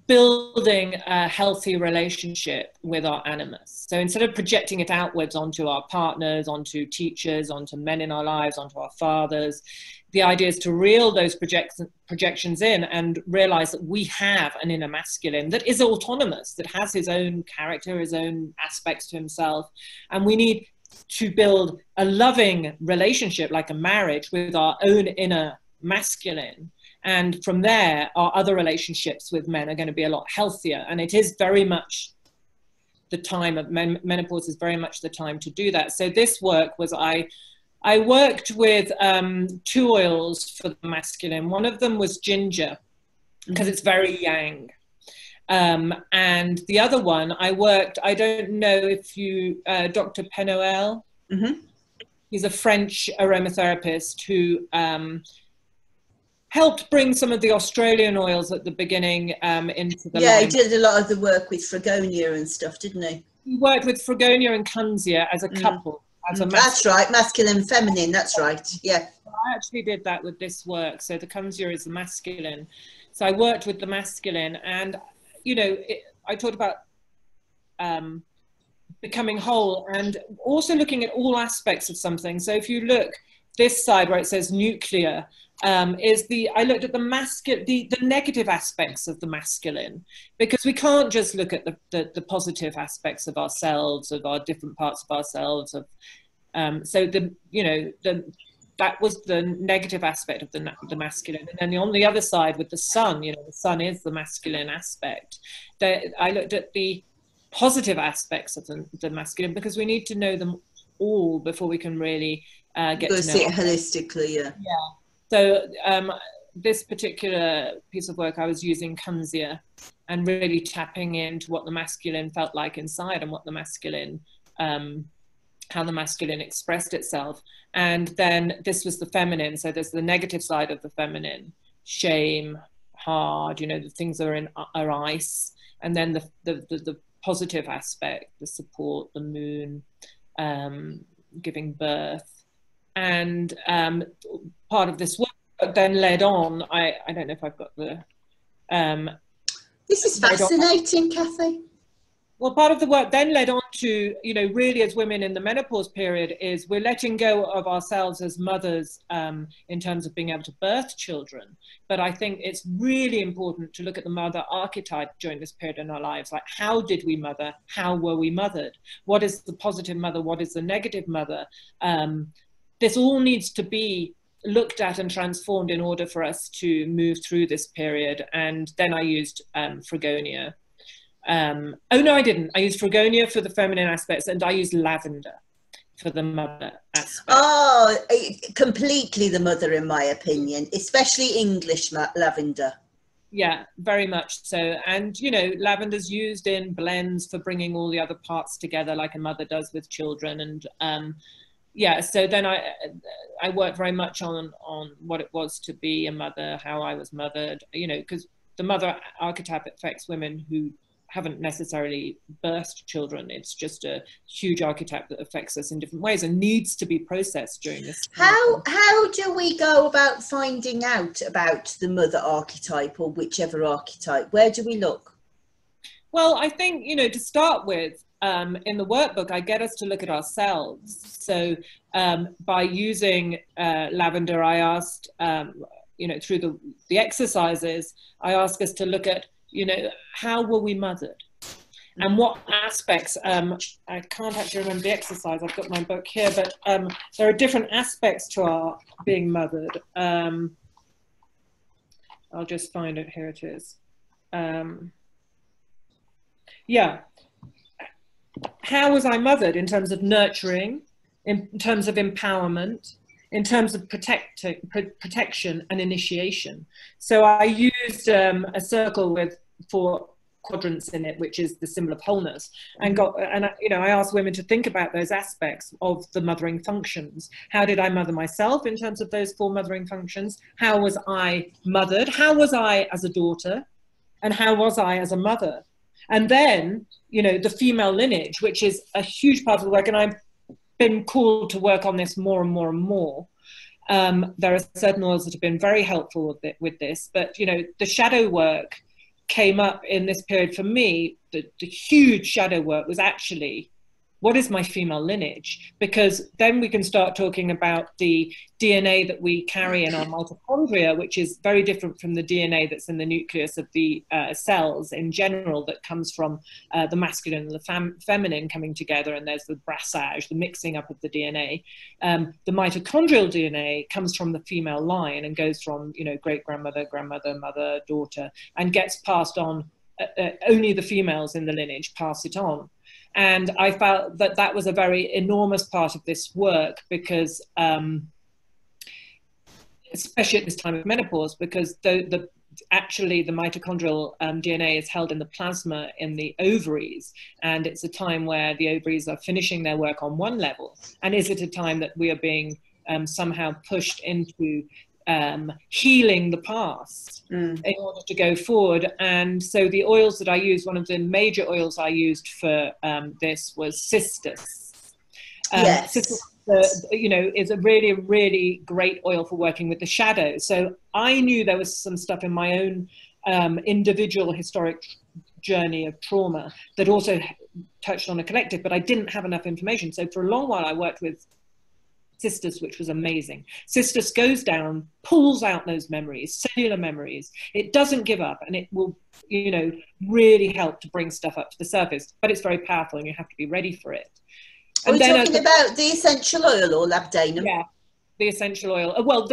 building a healthy relationship with our animus. So instead of projecting it outwards onto our partners, onto teachers, onto men in our lives, onto our fathers, the idea is to reel those projections in and realize that we have an inner masculine that is autonomous, that has his own character, his own aspects to himself. And we need to build a loving relationship, like a marriage, with our own inner masculine. And from there, our other relationships with men are going to be a lot healthier. And it is very much the time of menopause is very much the time to do that. So this work was, I worked with 2 oils for the masculine. One of them was ginger, because it's very yang. And the other one I worked, I don't know if you, Dr. Penoel, he's a French aromatherapist who helped bring some of the Australian oils at the beginning into the line. He did a lot of the work with Fregonia and stuff, didn't he? He worked with Fregonia and Kunzia as a couple. That's right, masculine, feminine, that's right, yeah. I actually did that with this work. So the Kunzia is the masculine. So I worked with the masculine, and, you know, I talked about becoming whole and also looking at all aspects of something. So if you look this side where it says nuclear, I looked at the negative aspects of the masculine, because we can't just look at the positive aspects of ourselves, of our different parts of ourselves. So that was the negative aspect of the masculine. And then on the other side with the sun, you know, the sun is the masculine aspect. I looked at the positive aspects of the masculine, because we need to know them all before we can really get to know see it holistically. Yeah. So this particular piece of work, I was using Kunzia and really tapping into what the masculine felt like inside, and what the masculine, how the masculine expressed itself. And then this was the feminine. So there's the negative side of the feminine, shame, hard, you know, the things that are ice. And then the positive aspect, the support, the moon, giving birth. And part of this work then led on, I don't know if I've got the... this is fascinating, Cathy. Well, part of the work then led on to, you know, really as women in the menopause period, is we're letting go of ourselves as mothers in terms of being able to birth children. But I think it's really important to look at the mother archetype during this period in our lives. Like, how did we mother? How were we mothered? What is the positive mother? What is the negative mother? This all needs to be looked at and transformed in order for us to move through this period. And then I used Fregonia. Oh no, I didn't. I used Fregonia for the feminine aspects, and I used lavender for the mother aspect. Oh, completely the mother, in my opinion, especially English lavender. Yeah, very much so. And, you know, lavender's used in blends for bringing all the other parts together, like a mother does with children. And yeah, so then I worked very much on what it was to be a mother, how I was mothered, you know, because the mother archetype affects women who haven't necessarily birthed children. It's just a huge archetype that affects us in different ways and needs to be processed during this time. How do we go about finding out about the mother archetype, or whichever archetype? Where do we look? Well, I think, you know, to start with, in the workbook, I get us to look at ourselves. So by using lavender, I asked, you know, through the exercises, I ask us to look at, you know, how were we mothered? And what aspects, I can't actually remember the exercise, I've got my book here, but there are different aspects to our being mothered. I'll just find it, here it is. Yeah. How was I mothered in terms of nurturing, in terms of empowerment, in terms of protection and initiation? So I used a circle with 4 quadrants in it, which is the symbol of wholeness, and you know, I asked women to think about those aspects of the mothering functions. How did I mother myself in terms of those 4 mothering functions? How was I mothered? How was I as a daughter? And how was I as a mother? And then, you know, the female lineage, which is a huge part of the work. And been called to work on this more and more and more. There are certain oils that have been very helpful with this, but, you know, the shadow work came up in this period for me. The huge shadow work was actually, what is my female lineage? Because then we can start talking about the DNA that we carry in our mitochondria, which is very different from the DNA that's in the nucleus of the cells in general, that comes from the masculine and the feminine coming together, and there's the brassage, the mixing up of the DNA. The mitochondrial DNA comes from the female line and goes from, you know, great-grandmother, grandmother, mother, daughter, and gets passed on. Only the females in the lineage pass it on. And I felt that that was a very enormous part of this work, because, especially at this time of menopause, because actually the mitochondrial DNA is held in the plasma in the ovaries, and it's a time where the ovaries are finishing their work on one level. And is it a time that we are being somehow pushed into healing the past in order to go forward? And so the oils that I used, one of the major oils I used for this was cistus. Yes. Cistus, you know, is a really, really great oil for working with the shadow. So I knew there was some stuff in my own individual historic journey of trauma that also touched on a collective, but I didn't have enough information. So for a long while I worked with cistus, which was amazing. Cistus goes down, pulls out those memories, cellular memories. It doesn't give up, and it will, you know, really help to bring stuff up to the surface. But it's very powerful, and you have to be ready for it. Are we talking about the essential oil or labdanum? Yeah, the essential oil. Well,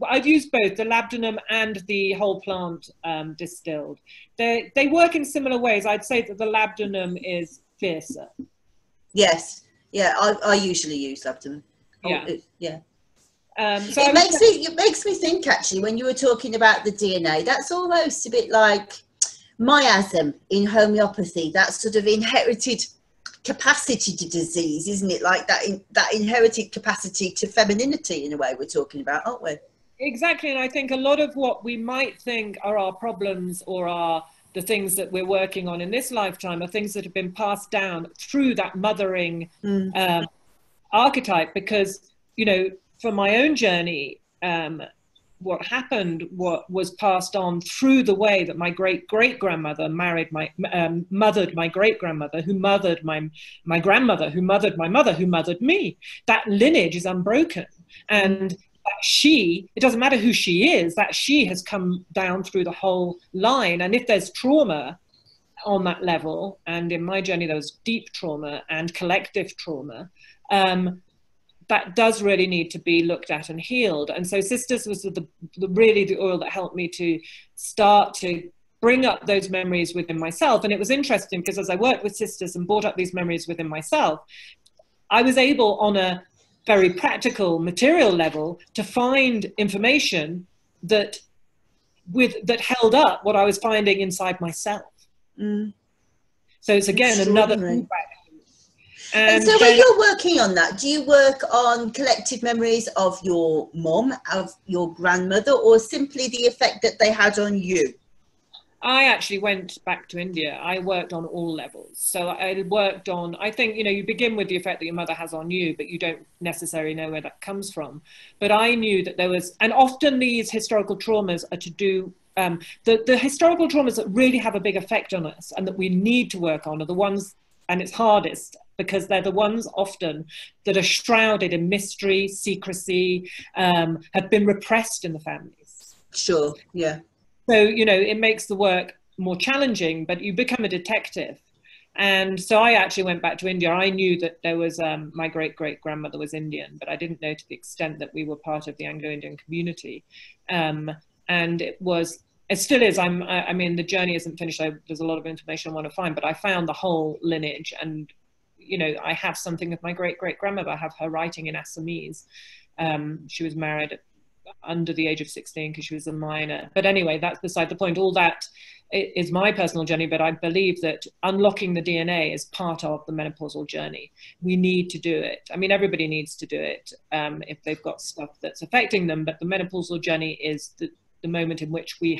I've used both the labdanum and the whole plant distilled. They work in similar ways. I'd say that the labdanum is fiercer. Yes. Yeah, I usually use labdanum. Yeah. Yeah. So it makes me think, actually, when you were talking about the DNA, that's almost a bit like miasm in homeopathy, that sort of inherited capacity to disease, isn't it? Like that inherited capacity to femininity, in a way, we're talking about, aren't we? Exactly. And I think a lot of what we might think are our problems or are the things that we're working on in this lifetime are things that have been passed down through that mothering archetype. Because, you know, for my own journey, what happened, what was passed on through the way that my great-great-grandmother mothered my great-grandmother, who mothered my grandmother, who mothered my mother, who mothered me. That lineage is unbroken. And that she, it doesn't matter who she is, that she has come down through the whole line. And if there's trauma on that level, and in my journey there was deep trauma and collective trauma, that does really need to be looked at and healed. And so cistus was really the oil that helped me to start to bring up those memories within myself. And it was interesting because as I worked with cistus and brought up these memories within myself, I was able, on a very practical material level, to find information that held up what I was finding inside myself. So it's again another feedback. And so when you're working on that, do you work on collective memories of your mom, of your grandmother, or simply the effect that they had on you? I actually went back to India. I worked on all levels. So I worked on, I think, you know, you begin with the effect that your mother has on you, but you don't necessarily know where that comes from. But I knew that there was, and often these historical traumas are to do, the historical traumas that really have a big effect on us and that we need to work on are the ones, and it's hardest, because they're the ones often that are shrouded in mystery, secrecy, have been repressed in the families. Sure, yeah. So, you know, it makes the work more challenging, but you become a detective. And so I actually went back to India. I knew that there was, my great-great-grandmother was Indian, but I didn't know to the extent that we were part of the Anglo-Indian community. And it still is. I mean, the journey isn't finished. There's a lot of information I want to find, but I found the whole lineage. And, you know, I have something of my great-great-grandmother. I have her writing in Assamese. She was married under the age of 16 because she was a minor. But anyway, that's beside the point. All that is my personal journey, but I believe that unlocking the DNA is part of the menopausal journey. We need to do it. I mean, everybody needs to do it if they've got stuff that's affecting them, but the menopausal journey is the moment in which we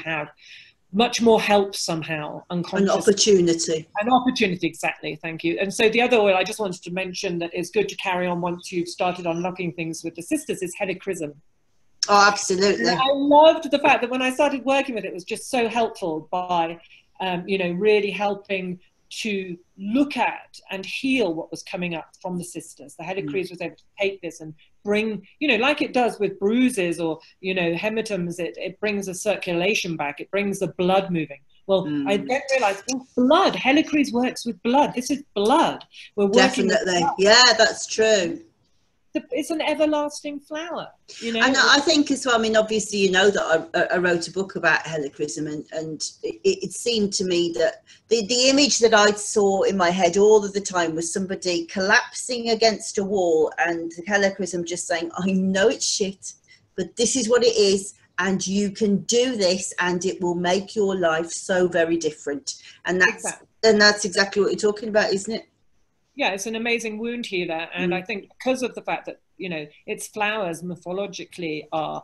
much more help somehow, unconscious. An opportunity. An opportunity, exactly, thank you. And so the other oil I just wanted to mention that is good to carry on once you've started unlocking things with the sisters is helichrysum. Oh, absolutely. And I loved the fact that when I started working with it, it was just so helpful by, you know, really helping to look at and heal what was coming up from the sisters. The helichrys was able to take this and bring, you know, like it does with bruises or, you know, hematomas, it brings the circulation back, it brings the blood moving. Well, I then realized, oh, blood, helichrys works with blood. This is blood. We're working with blood. Yeah, that's true. It's an everlasting flower, you know. And I think as well, I mean, obviously, you know that I wrote a book about helichrysum, and it seemed to me that the image that I saw in my head all of the time was somebody collapsing against a wall and the helichrysum just saying, I know it's shit, but this is what it is, and you can do this, and it will make your life so very different. And that's exactly what you're talking about, isn't it? Yeah, it's an amazing wound healer. And I think because of the fact that, you know, its flowers morphologically are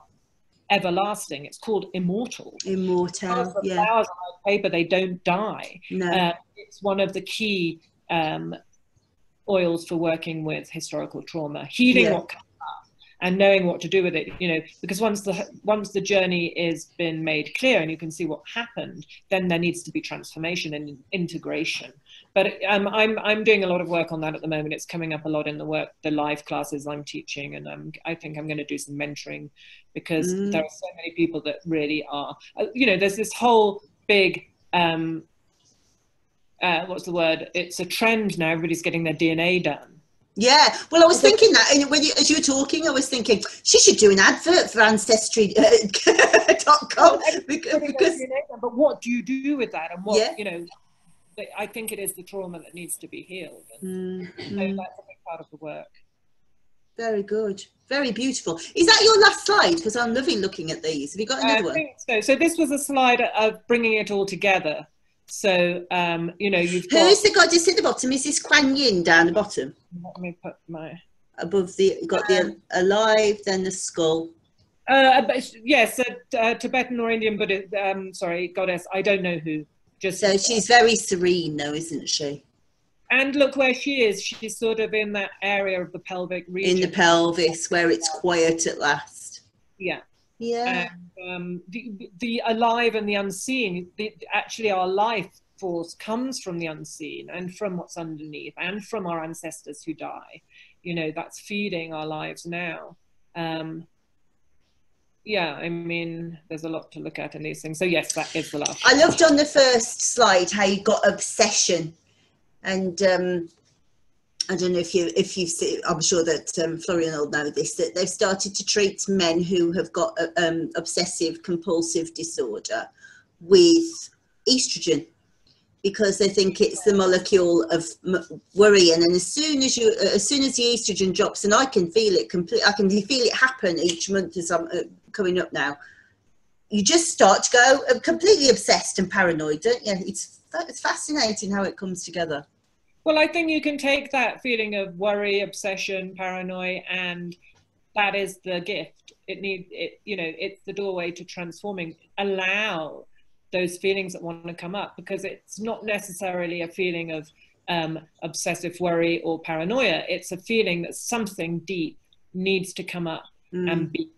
everlasting, it's called immortal. Immortal, the flowers on paper, they don't die. No. It's one of the key oils for working with historical trauma, healing what comes up and knowing what to do with it, you know, because once the journey is been made clear and you can see what happened, then there needs to be transformation and integration. But I'm doing a lot of work on that at the moment. It's coming up a lot in the live classes I'm teaching, and I think I'm going to do some mentoring because there are so many people that really are, you know, there's this whole big, what's the word? It's a trend now. Everybody's getting their DNA done. Yeah, well, I was thinking that, and as you were talking, I was thinking she should do an advert for Ancestry.com because. But what do you do with that, and what you know? I think it is the trauma that needs to be healed. And so that's a big part of the work. Very good. Very beautiful. Is that your last slide? Because I'm loving looking at these. Have you got another one? I think so. So this was a slide of bringing it all together. So, you know, you've got... Who's the goddess at the bottom? Is this Kuan Yin down the bottom? Let me put my... Above the... You've got the alive, then the skull. Yes, Tibetan or Indian Buddhist, sorry, goddess. I don't know who. So she's very serene though, isn't she? And look where she is. She's sort of in that area of the pelvic region. In the pelvis, where it's quiet at last. Yeah. Yeah. And the alive and the unseen, actually our life force comes from the unseen and from what's underneath and from our ancestors who die. You know, that's feeding our lives now. Yeah, I mean, there's a lot to look at in these things. So yes, that is the last. I loved on the first slide how you got obsession, and I don't know if you've seen. I'm sure that Florian will know this. That they've started to treat men who have got obsessive compulsive disorder with estrogen, because they think it's the molecule of worry, and then as soon as the estrogen drops, and I can feel it I can feel it happen each month as I'm coming up now. You just start to go completely obsessed and paranoid, don't you? It's fascinating how it comes together. Well, I think you can take that feeling of worry, obsession, paranoia, and that is the gift. You know, it's the doorway to transforming. Allow those feelings that want to come up, because it's not necessarily a feeling of obsessive worry or paranoia. It's a feeling that something deep needs to come up and be,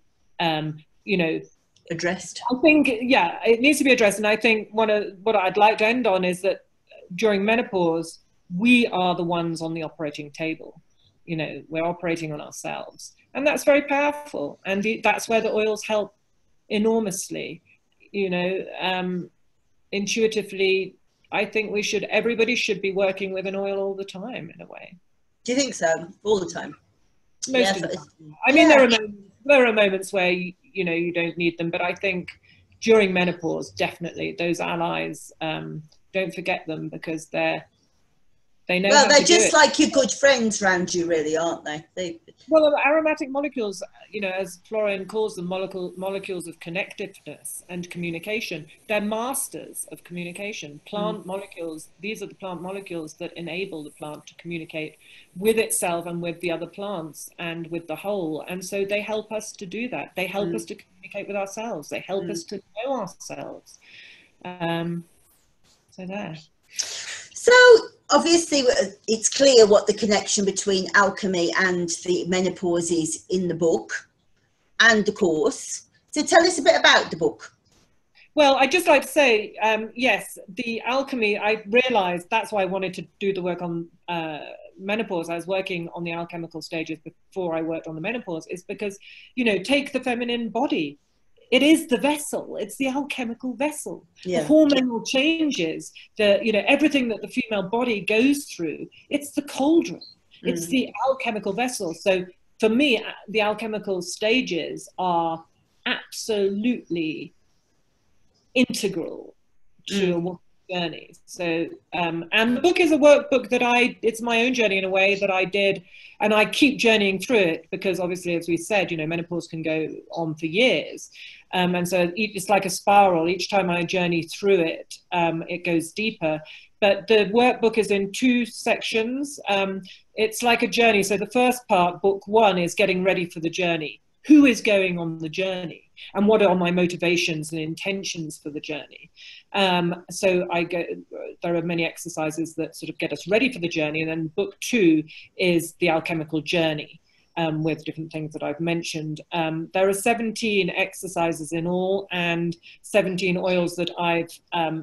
you know, addressed. I think, yeah, it needs to be addressed. And I think what I'd like to end on is that during menopause, we are the ones on the operating table. You know, we're operating on ourselves, and that's very powerful. And that's where the oils help enormously. You know, intuitively, I think everybody should be working with an oil all the time, in a way. Do you think so? All the time? Most of the time. I mean, there are moments where you know, you don't need them, but I think during menopause, definitely those allies, don't forget them, because they know. Well, they're just like your good friends around you, really, aren't they? Well, aromatic molecules, you know, as Florian calls them, molecules of connectiveness and communication. They're masters of communication. Plant molecules, these are the plant molecules that enable the plant to communicate with itself and with the other plants and with the whole. And so they help us to do that. They help us to communicate with ourselves. They help us to know ourselves. So there. So obviously it's clear what the connection between alchemy and the menopause is in the book and the course. So tell us a bit about the book. Well, I'd just like to say, yes, the alchemy, I realized that's why I wanted to do the work on menopause. I was working on the alchemical stages before I worked on the menopause, is because, you know, take the feminine body. It is the vessel. It's the alchemical vessel. Yeah. The hormonal changes, you know, everything that the female body goes through, it's the cauldron. It's the alchemical vessel. So for me, the alchemical stages are absolutely integral to a woman's journey. So and the book is a workbook that it's my own journey in a way that I did, and I keep journeying through it because obviously, as we said, you know, menopause can go on for years, and so it's like a spiral. Each time I journey through it, it goes deeper. But the workbook is in 2 sections. It's like a journey. So the first part, book 1, is getting ready for the journey. Who is going on the journey? And what are my motivations and intentions for the journey? So there are many exercises that sort of get us ready for the journey. And then book 2 is the alchemical journey, with different things that I've mentioned. There are 17 exercises in all and 17 oils that I've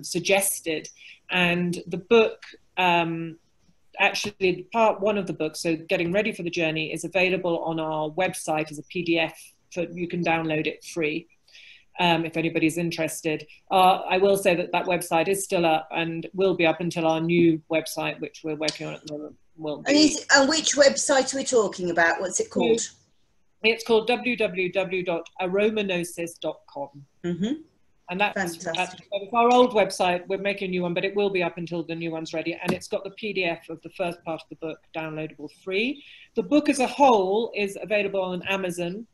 suggested. And the book, actually part 1 of the book, so getting ready for the journey, is available on our website as a PDF. You can download it free if anybody's interested. I will say that website is still up and will be up until our new website, which we're working on at the moment. And which website are we talking about? What's it called? It's called www.aromanosis.com. And that's our old website. We're making a new one, but it will be up until the new one's ready. And it's got the PDF of the first part of the book downloadable free. The book as a whole is available on Amazon,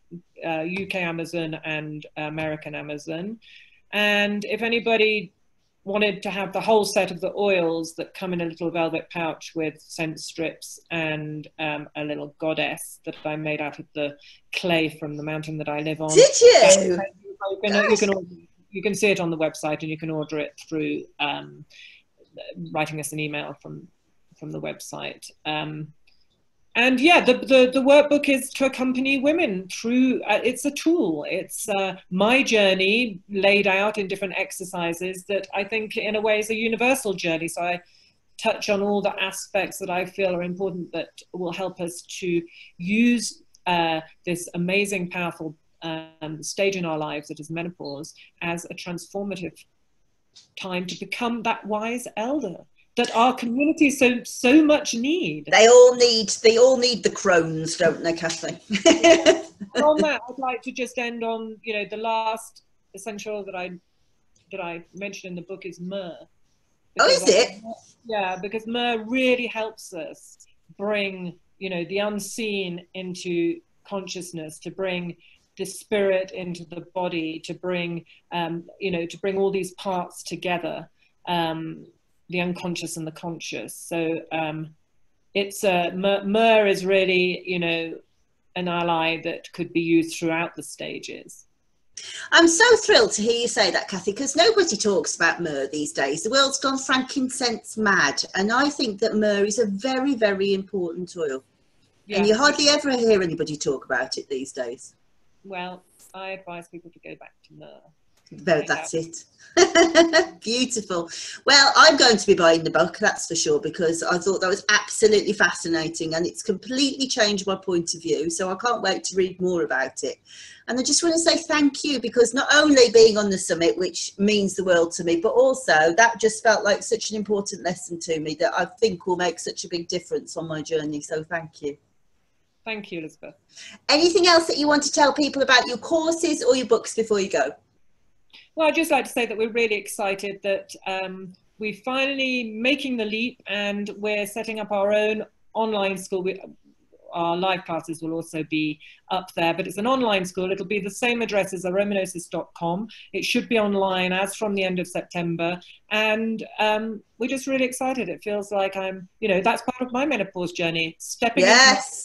UK Amazon and American Amazon. And if anybody wanted to have the whole set of the oils that come in a little velvet pouch with scent strips and a little goddess that I made out of the clay from the mountain that I live on. Did you? You can see it on the website, and you can order it through writing us an email from the website. And yeah, the workbook is to accompany women through, it's a tool. It's my journey laid out in different exercises that I think in a way is a universal journey. So I touch on all the aspects that I feel are important that will help us to use this amazing, powerful stage in our lives that is menopause as a transformative time to become that wise elder that our community so much need. They all need the crones, don't they, Cathy? And on that, I'd like to just end on, you know, the last essential that I mentioned in the book is myrrh. Oh, is it? Yeah, because myrrh really helps us bring, you know, the unseen into consciousness, to bring the spirit into the body, to bring, you know, to bring all these parts together. The unconscious and the conscious. So it's myrrh is really, you know, an ally that could be used throughout the stages. I'm so thrilled to hear you say that, Cathy, because nobody talks about myrrh these days. The world's gone frankincense mad, and I think that myrrh is a very, very important oil. Yeah. And you hardly ever hear anybody talk about it these days. Well, I advise people to go back to myrrh. Well, that's it. Beautiful. Well, I'm going to be buying the book, that's for sure, because I thought that was absolutely fascinating, and it's completely changed my point of view. So I can't wait to read more about it. And I just want to say thank you, because not only being on the summit, which means the world to me, but also that just felt like such an important lesson to me that I think will make such a big difference on my journey. So thank you. Thank you, Elizabeth. Anything else that you want to tell people about your courses or your books before you go? Well, I'd just like to say that we're really excited that we're finally making the leap, and we're setting up our own online school. Our live classes will also be up there, but it's an online school. It'll be the same address as aromanosis.com. It should be online as from the end of September. And we're just really excited. It feels like I'm, you know, that's part of my menopause journey. Stepping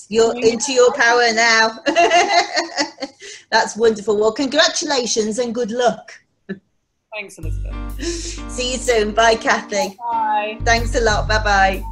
you're into your power now. That's wonderful. Well, congratulations and good luck. Thanks, Elizabeth. See you soon. Bye, Cathy. Bye. Thanks a lot. Bye-bye.